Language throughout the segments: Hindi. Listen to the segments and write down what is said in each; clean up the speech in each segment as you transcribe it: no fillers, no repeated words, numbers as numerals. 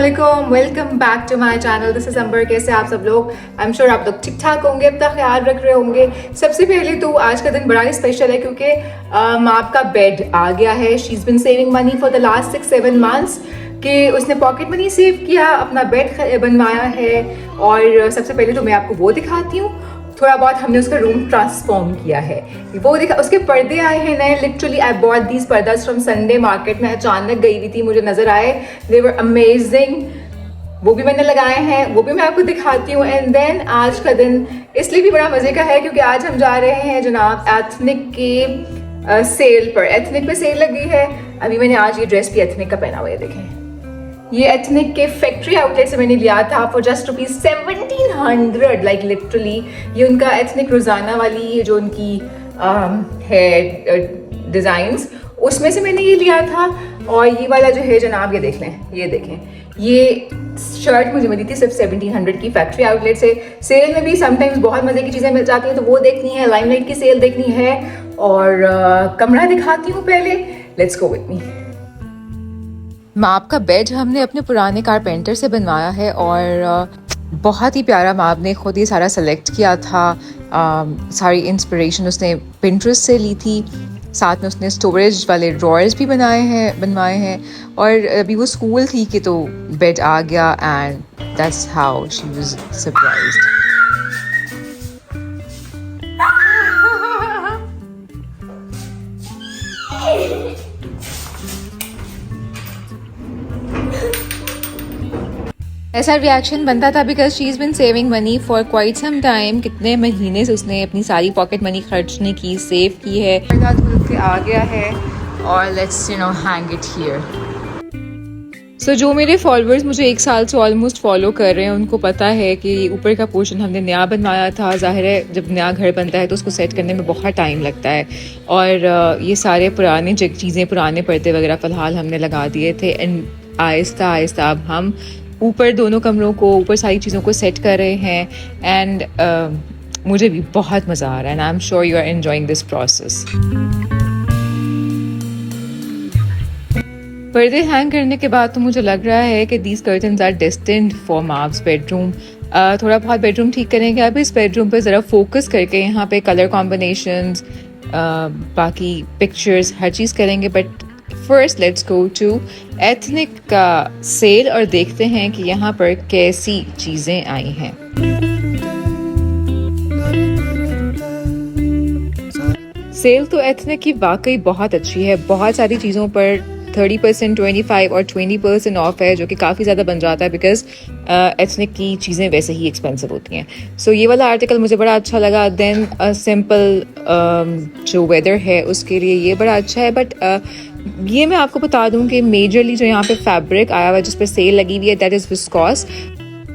अस्सलामुअलैकुम, welcome back to my channel. This is Ambar. कैसे आप सब लोग? आई एम श्योर आप लोग ठीक ठाक होंगे, अपना ख्याल रख रहे होंगे। सबसे पहले तो आज का दिन बड़ा ही स्पेशल है क्योंकि आपका बेड आ गया है। She is been saving money for the last 6-7 months कि उसने पॉकेट मनी सेव किया, अपना बेड बनवाया है। और सबसे पहले तो मैं आपको वो दिखाती हूँ। थोड़ा बहुत हमने उसका रूम ट्रांसफॉर्म किया है, वो देखा। उसके पर्दे आए हैं नए। लिटरली आई बॉट दीज पर्दास फ्रॉम संडे मार्केट में। अचानक गई हुई थी, मुझे नजर आए, दे वर अमेजिंग। वो भी मैंने लगाए हैं, वो भी मैं आपको दिखाती हूँ। एंड देन आज का दिन इसलिए भी बड़ा मजे का है क्योंकि आज हम जा रहे हैं जनाब एथनिक के सेल पर। एथनिक पे सेल लगी है। अभी मैंने आज ये ड्रेस भी एथनिक का पहना हुआ है, देखें। ये एथनिक के फैक्ट्री आउटलेट से मैंने लिया था फॉर जस्ट ₹1700। लाइक लिटरली ये उनका एथनिक रोजाना वाली जो उनकी है डिजाइन्स, उसमें से मैंने ये लिया था। और ये वाला जो है जनाब, ये देख लें, ये देखें, ये शर्ट मुझे मिली थी सिर्फ 1700 की फैक्ट्री आउटलेट से। सेल में भी समटाइम्स बहुत मजे की चीजें मिल जाती हैं, तो वो देखनी है। लाइमलाइट की सेल देखनी है। और कमरा दिखाती हूँ पहले। Let's go with me. माप का बेड हमने अपने पुराने कारपेंटर से बनवाया है और बहुत ही प्यारा। माप ने खुद ही सारा सेलेक्ट किया था। सारी इंस्पिरेशन उसने पिंटरेस्ट से ली थी। साथ में उसने स्टोरेज वाले ड्रॉयर्स भी बनवाए हैं। और अभी वो स्कूल थी कि तो बेड आ गया and that's how she was surprised. ऐसा रिएक्शन बनता था because she is been saving money for quite some time. कितने महीने से उसने अपनी सारी पॉकेट मनी खर्चने की, सेव की है। धुल के आ गया है और लेट्स हैंग इट हियर। सो जो मेरे फॉलोअर्स मुझे 1 साल से ऑलमोस्ट फॉलो कर रहे हैं, उनको पता है कि ऊपर का पोर्शन हमने नया बनवाया था। जाहिर है जब नया घर बनता है तो उसको सेट करने में बहुत टाइम लगता है। और ये सारे पुरानी चीज़ें, पुराने पर्दे वगैरह फ़िलहाल हमने लगा दिए थे। एंड आहिस्ता आहिस्ता अब हम ऊपर दोनों कमरों को, ऊपर सारी चीज़ों को सेट कर रहे हैं। एंड मुझे भी बहुत मज़ा आ रहा है and I am sure you are enjoying this process. पर्दे हैंग करने के बाद तो मुझे लग रहा है कि these curtains are destined for Mark's bedroom. थोड़ा बहुत बेडरूम ठीक करेंगे। अब इस बेडरूम पे ज़रा फोकस करके यहाँ पे कलर कॉम्बिनेशंस, बाकी पिक्चर्स, हर चीज़ करेंगे। But first let's go to Ethnic का सेल और देखते हैं कि यहाँ पर कैसी चीज़ें आई हैं। सेल तो एथनिक की वाकई बहुत अच्छी है। बहुत सारी चीज़ों पर 30%, 25 और 20% ऑफ है, जो कि काफ़ी ज़्यादा बन जाता है बिकॉज एथनिक की चीज़ें वैसे ही एक्सपेंसिव होती हैं। सो ये वाला आर्टिकल मुझे बड़ा अच्छा लगा। देन सिंपल जो वेदर है उसके लिए ये बड़ा अच्छा है। बट ये मैं आपको बता दूं कि मेजरली जो यहाँ पे फैब्रिक आया हुआ है जिस पर सेल लगी हुई है, that is viscous.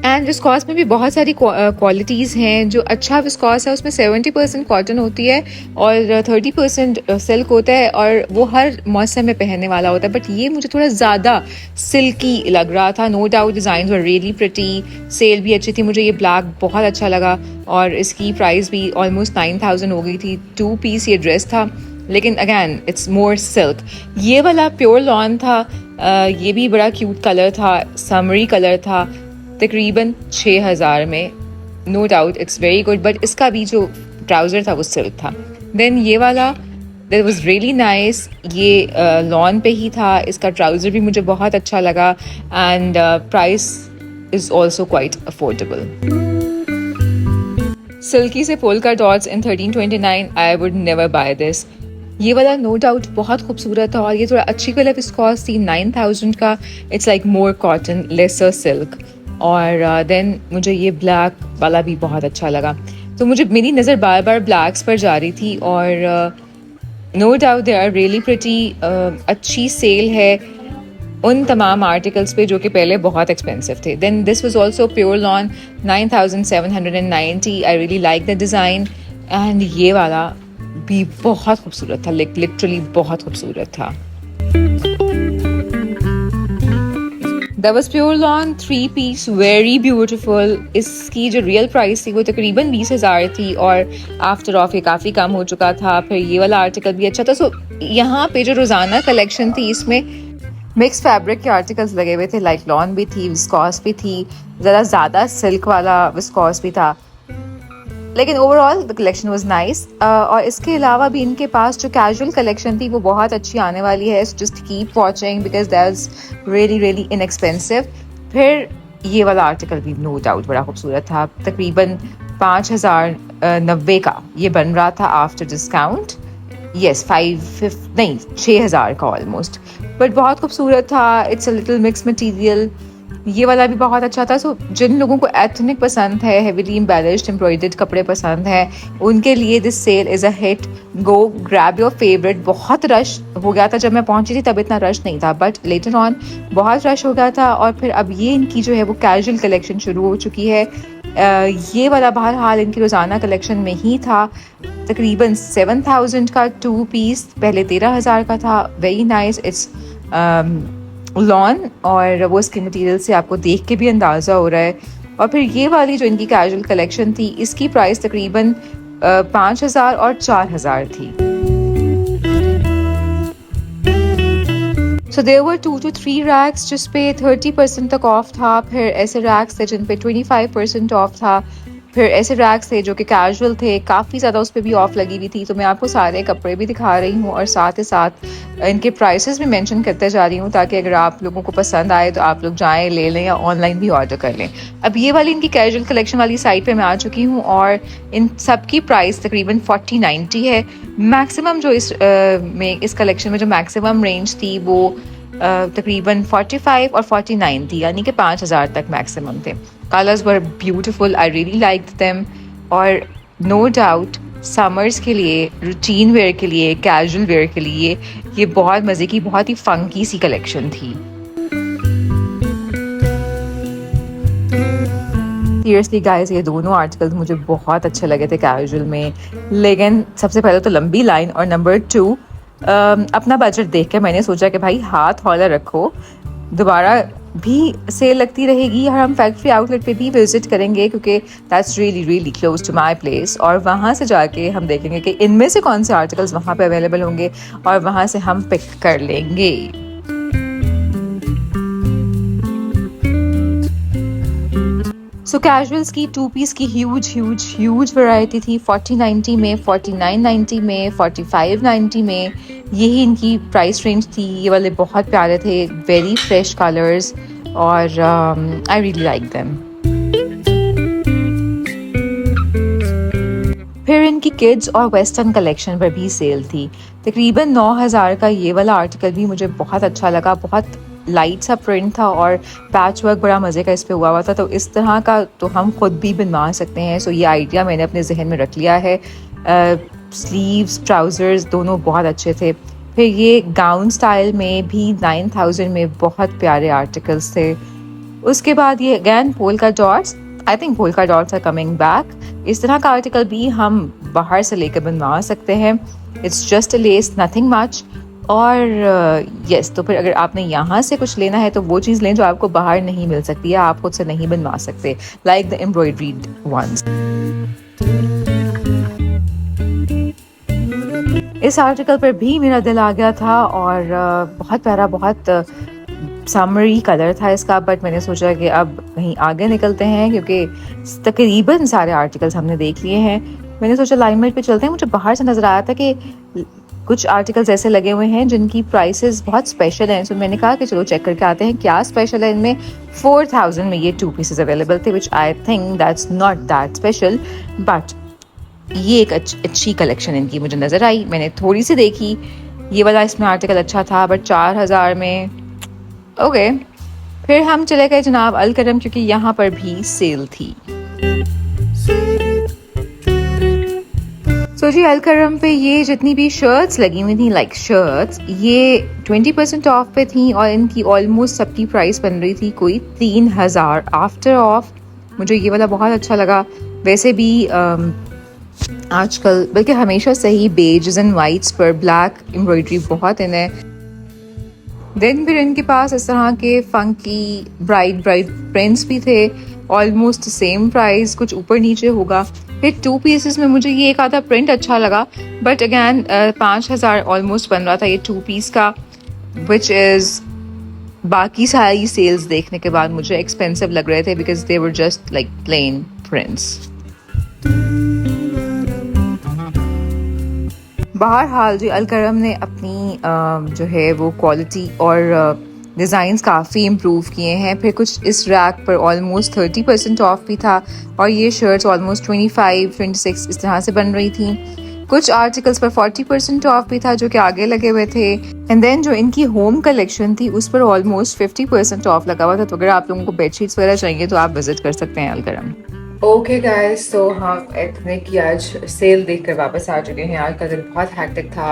And viscous में भी बहुत सारी क्वालिटीज़ हैं। जो अच्छा विस्कॉस है उसमें 70% कॉटन होती है और 30% सिल्क होता है, और वो हर मौसम में पहनने वाला होता है। बट ये मुझे थोड़ा ज़्यादा सिल्की लग रहा था। No doubt design were really pretty. Sale भी अच्छी थी। मुझे ये ब्लैक बहुत अच्छा लगा और इसकी प्राइस भी ऑलमोस्ट 9000 हो गई थी। 2 पीस ये ड्रेस था, लेकिन अगैन इट्स मोर सिल्क। ये वाला प्योर लॉन था। ये भी बड़ा क्यूट कलर था, समरी कलर था। तकरीबन 6000 में। No doubt it's very good. But इसका भी जो ट्राउज़र था वो सिल्क था। देन ये वाला दैट वाज रियली नाइस। ये लॉन पे ही था। इसका ट्राउज़र भी मुझे बहुत अच्छा लगा and price is also quite affordable. Silky से polka dots in 1329। I would never buy this. ये वाला नो डाउट बहुत खूबसूरत था और ये थोड़ा अच्छी कलर विस्कॉस थी। 9000 का। It's like more cotton, lesser silk. और देन मुझे ये ब्लैक वाला भी बहुत अच्छा लगा। तो मुझे मेरी नज़र बार बार ब्लैक्स पर जा रही थी और no doubt they are really pretty. अच्छी सेल है उन तमाम आर्टिकल्स पे जो कि पहले बहुत एक्सपेंसिव थे। Then this was also pure lawn, 9790। I really like the design. And ये वाला भी बहुत खूबसूरत था, लिटरली बहुत खूबसूरत था। That was pure lawn 3 piece, very beautiful. इसकी जो रियल प्राइस थी वो तकरीबन 20,000 थी और आफ्टर ऑफ ये काफ़ी कम हो चुका था। फिर ये वाला आर्टिकल भी अच्छा था। सो यहाँ पे जो रोज़ाना कलेक्शन थी इसमें मिक्स फैब्रिक के आर्टिकल्स लगे हुए थे, लाइक लॉन भी थी, विस्कॉस भी थी, ज़्यादा सिल्क वाला विस्कॉस भी था, लेकिन overall the collection was nice. और इसके अलावा भी इनके पास जो कैजुअल कलेक्शन थी वो बहुत अच्छी आने वाली है, just keep watching because that is really really inexpensive. फिर ये वाला आर्टिकल भी नो डाउट बड़ा खूबसूरत था, तकरीबन 5,090 का ये बन रहा था आफ्टर डिस्काउंट, यस 6,000 का ऑलमोस्ट, बट बहुत खूबसूरत था। It's a little mix material, ये वाला भी बहुत अच्छा था। सो जिन लोगों को एथनिक पसंद है, हेवीली एम्बेलिश्ड एम्ब्रॉयडर्ड कपड़े पसंद है, उनके लिए this sale is a hit. Go grab your favourite. बहुत रश हो गया था जब मैं पहुंची थी, तब इतना रश नहीं था, बट लेटर ऑन बहुत रश हो गया था। और फिर अब ये इनकी जो है वो कैजुअल कलेक्शन शुरू हो चुकी है। ये वाला बहरहाल इनकी रोज़ाना कलेक्शन में ही था, तकरीबन 7,000 का 2 पीस, पहले 13,000 का था। वेरी नाइस, इट्स लॉन, और वो इसके मटेरियल से आपको देख के भी अंदाज़ा हो रहा है। और फिर ये वाली जो इनकी कैजुअल कलेक्शन थी, इसकी प्राइस तकरीबन 5,000 और 4,000 थी। So there were 2 to 3 racks जिस पे 30% तक ऑफ था, फिर ऐसे रैक्स थे जिन पे 25% ऑफ था, फिर ऐसे रैक्स थे जो कि कैजुअल थे, काफ़ी ज़्यादा उस पर भी ऑफ लगी हुई थी। तो मैं आपको सारे कपड़े भी दिखा रही हूँ और साथ ही साथ इनके प्राइसेस भी मेंशन करते जा रही हूँ, ताकि अगर आप लोगों को पसंद आए तो आप लोग जाएं, ले लें या ऑनलाइन भी ऑर्डर कर लें। अब ये वाली इनकी कैजुअल कलेक्शन वाली साइट पे मैं आ चुकी हूँ और इन सब की प्राइस तकरीबन 40-90 है। मैक्सिमम जो इस कलेक्शन में जो मैक्सिमम रेंज थी वो तकरीबन 45 और 49 थी, यानी कि 5,000 तक मैक्सिमम थे। Colours were beautiful, I really liked them. और नो डाउट समर्स के लिए, रूटीन वेयर के लिए, कैजुअल वेयर के लिए ये बहुत मज़े की, बहुत ही फंकी सी कलेक्शन थी। सीरियसली गाइस, ये दोनों आर्टिकल्स मुझे बहुत अच्छे लगे थे कैजुअल में, लेकिन सबसे पहले तो लंबी लाइन, और नंबर 2 अपना बजट देख के मैंने सोचा कि भाई हाथ हौला रखो, दोबारा भी सेल लगती रहेगी, और हम फैक्ट्री आउटलेट पे भी विजिट करेंगे क्योंकि that's really really close to my place. और वहाँ से जाके हम देखेंगे कि इनमें से कौन से आर्टिकल्स वहाँ पे अवेलेबल होंगे और वहाँ से हम पिक कर लेंगे। सो कैजुअल्स की 2 पीस की ह्यूज वैरायटी थी। 40-90 में, 49-90 में, 45-90 में, यही इनकी प्राइस रेंज थी। ये वाले बहुत प्यारे थे, वेरी फ्रेश कलर्स, और आई रियली लाइक देम। फिर इनकी किड्स और वेस्टर्न कलेक्शन पर भी सेल थी। तकरीबन 9,000 का ये वाला आर्टिकल भी मुझे बहुत अच्छा लगा। बहुत लाइट सा प्रिंट था और पैच वर्क बड़ा मज़े का इस पे हुआ था, तो इस तरह का तो हम खुद भी बनवा सकते हैं। सो ये आइडिया मैंने अपने जहन में रख लिया है। स्लीव्स, ट्राउज़र्स दोनों बहुत अच्छे थे। फिर ये गाउन स्टाइल में भी 9,000 में बहुत प्यारे आर्टिकल्स थे। उसके बाद ये again polka dots, I think polka dots are coming back. इस तरह का आर्टिकल भी हम बाहर से लेकर बनवा सकते हैं। It's just a less, nothing much. और यस, तो फिर अगर आपने यहाँ से कुछ लेना है तो वो चीज़ लें जो आपको बाहर नहीं मिल सकती है, आप खुद से नहीं बनवा सकते, लाइक द एम्ब्रॉयडरीड वंस। इस आर्टिकल पर भी मेरा दिल आ गया था, और बहुत प्यारा, बहुत समरी कलर था इसका, बट मैंने सोचा कि अब कहीं आगे निकलते हैं क्योंकि तकरीबन सारे आर्टिकल्स हमने देख लिए हैं। मैंने सोचा लाइमलाइट पे चलते हैं। मुझे बाहर से नज़र आया था कि कुछ आर्टिकल्स ऐसे लगे हुए हैं जिनकी प्राइसेस बहुत स्पेशल हैं, सो मैंने कहा कि चलो चेक करके आते हैं क्या स्पेशल है इनमें। 4,000 में ये 2 पीसेस अवेलेबल थे, which I think that's not that special, but ये एक अच्छी कलेक्शन इनकी मुझे नज़र आई। मैंने थोड़ी सी देखी, ये वाला इसमें आर्टिकल अच्छा था, बट 4,000 में ओके। फिर हम चले गए जनाब अलकरम, क्योंकि यहाँ पर भी सेल थी। सो जी, अलकरम पे ये जितनी भी शर्ट्स लगी हुई थी, लाइक शर्ट्स, ये 20% ऑफ पे थी, और इनकी ऑलमोस्ट सबकी प्राइस बन रही थी कोई 3,000 आफ्टर ऑफ। मुझे ये वाला बहुत अच्छा लगा। वैसे भी आजकल, बल्कि हमेशा से ही बेज एंड वाइट्स पर ब्लैक एम्ब्रॉयडरी बहुत इन है। देन फिर इनके पास इस तरह के फंकी ब्राइट प्रिंट्स भी थे, ऑलमोस्ट सेम प्राइस, कुछ ऊपर नीचे होगा। फिर 2 पीसेस में मुझे ये एक आधा प्रिंट अच्छा लगा, बट अगैन 5,000 ऑलमोस्ट बन रहा था ये 2 पीस का, विच इज़ बाकी सारी सेल्स देखने के बाद मुझे एक्सपेंसिव लग रहे थे because they were just like plain prints. बहरहाल जो अलकरम ने अपनी जो है वो क्वालिटी और डिज़ाइंस काफ़ी इम्प्रूव किए हैं। फिर कुछ इस रैक पर ऑलमोस्ट 30% ऑफ भी था और ये शर्ट्स ऑलमोस्ट 25-26 इस तरह से बन रही थी। कुछ आर्टिकल्स पर 40% ऑफ भी था जो कि आगे लगे हुए थे। एंड देन जो इनकी होम कलेक्शन थी उस पर ऑलमोस्ट 50% ऑफ लगा हुआ था। तो अगर आप लोगों को बेडशीट्स वगैरह चाहिए तो आप विजिट कर सकते हैं अलकरम। ओके गाइस, तो हम इतने की आज सेल देखकर वापस आ चुके हैं। आज का दिन बहुत हैक्टिक था।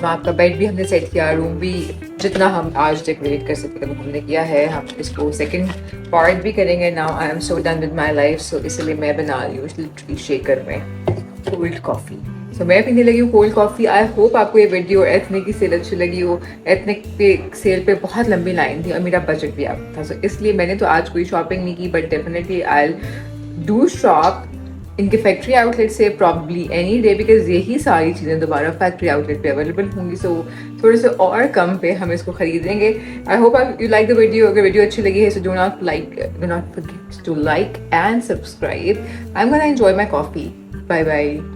आपका बेड भी हमने सेट किया, रूम भी जितना हम आज डेकोरेट कर सकते थे वो हमने किया है। हम इसको सेकंड पार्ट भी करेंगे। Now I am so done with my life, so इसलिए मैं बना रही हूँ लिटरली शेकर में कोल्ड कॉफ़ी। तो मैं पीने लगी हूँ कोल्ड कॉफ़ी। आई होप आपको ये वीडियो एथनिक की सेल अच्छी लगी हो। एथनिक पे सेल पे बहुत लंबी लाइन थी और मेरा बजट भी आप था, सो इसलिए मैंने तो आज कोई शॉपिंग नहीं की, but definitely I do shop इनके फैक्ट्री आउटलेट से प्रॉब्ली एनी डे, बिकॉज यही सारी चीज़ें दोबारा फैक्ट्री आउटलेट पे अवेलेबल होंगी। सो थोड़े से और कम पे हम इसको खरीदेंगे। I hope you like the video. अगर वीडियो अच्छी लगी है so do not forget to like and subscribe. I am gonna enjoy my coffee. Bye bye.